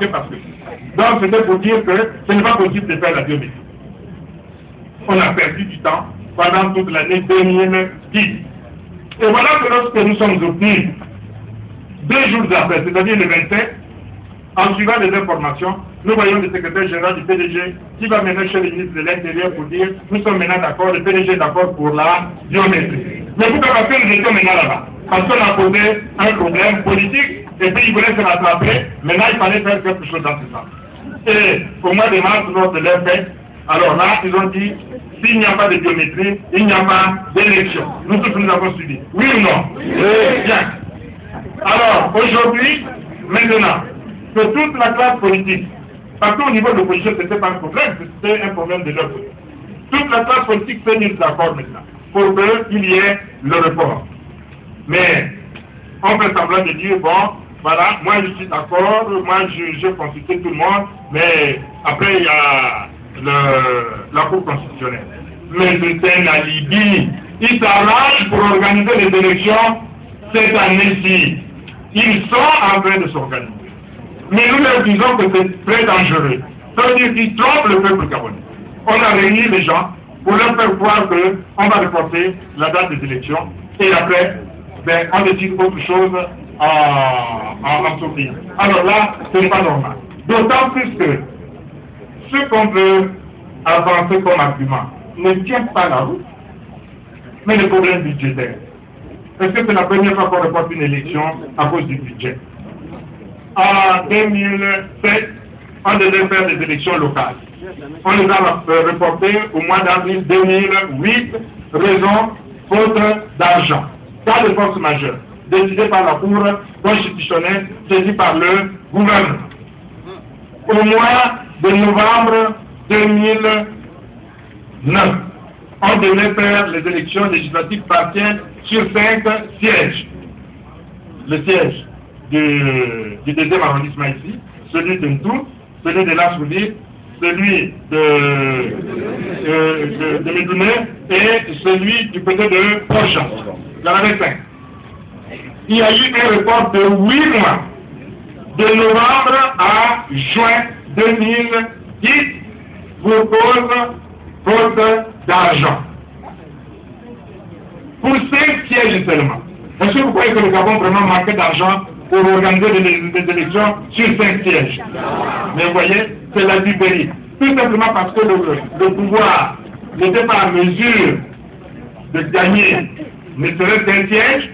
C'est parce que. Donc c'était pour dire que ce n'est pas possible de faire la biométrie. On a perdu du temps pendant toute l'année 2010. Et voilà que lorsque nous sommes obtenus 2 jours après, c'est-à-dire le 27, en suivant les informations, nous voyons le secrétaire général du PDG qui va maintenant chez le ministre de l'Intérieur pour dire nous sommes maintenant d'accord, le PDG est d'accord pour la biométrie. Mais pourquoi? Parce que nous étions maintenant là-bas. Parce qu'on a posé un problème politique et puis ils voulaient se rattraper. Maintenant, il fallait faire quelque chose dans ce sens. Et au mois de mars, lors de leur fête, alors là, ils ont dit s'il n'y a pas de biométrie, il n'y a pas d'élection. Nous tous, nous avons suivi. Oui ou non? Oui. Bien. Alors, aujourd'hui, maintenant, que toute la classe politique, parce qu'au niveau de l'opposition, ce n'était pas un problème, c'était un problème de leur côté. Toute la classe politique s'est mise d'accord maintenant pour qu'il y ait le report. Mais on fait semblant de dire, bon, voilà, moi je suis d'accord, moi j'ai consulté tout le monde, mais après il y a la Cour constitutionnelle. Mais c'est un alibi. Ils s'arrangent pour organiser les élections cette année-ci. Ils sont en train de s'organiser. Mais nous leur disons que c'est très dangereux. Ça veut dire qu'ils trompent le peuple gabonais. On a réuni les gens pour leur faire croire qu'on va reporter la date des élections et après, ben, on décide autre chose en sortir. Alors là, ce n'est pas normal. D'autant plus que ce qu'on veut avancer comme argument ne tient pas la route, mais le problème budgétaire. Est-ce que c'est la première fois qu'on reporte une élection à cause du budget? En 2007, on devait faire des élections locales. On les a reportées au mois d'avril 2008, raison faute d'argent. Cas de force majeure, décidé par la Cour constitutionnelle, saisie par le gouvernement. Au mois de novembre 2009, on devait faire les élections législatives partielles sur 5 sièges. Le siège du deuxième arrondissement ici, celui de Ntou, celui de Lansoudir, celui de Médouné et celui du côté de Prochain. Il y en avait 5. Il y a eu un report de 8 mois, de novembre à juin 2010, pour cause faute d'argent. Pour 5 sièges seulement. Est-ce que vous croyez que le Gabon vraiment manquait d'argent pour organiser des élections sur 5 sièges? Mais vous voyez, c'est la duperie. Tout simplement parce que le pouvoir n'était pas en mesure de gagner ne serait qu'un siège,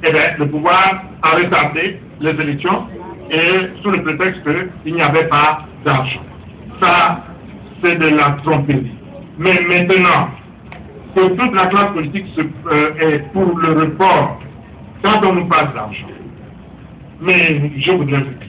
eh bien, le pouvoir a retardé les élections et sous le prétexte qu'il n'y avait pas d'argent. Ça, c'est de la tromperie. Mais maintenant que toute la classe politique est pour le report, quand on nous passe d'argent, mais je voudrais vous dire,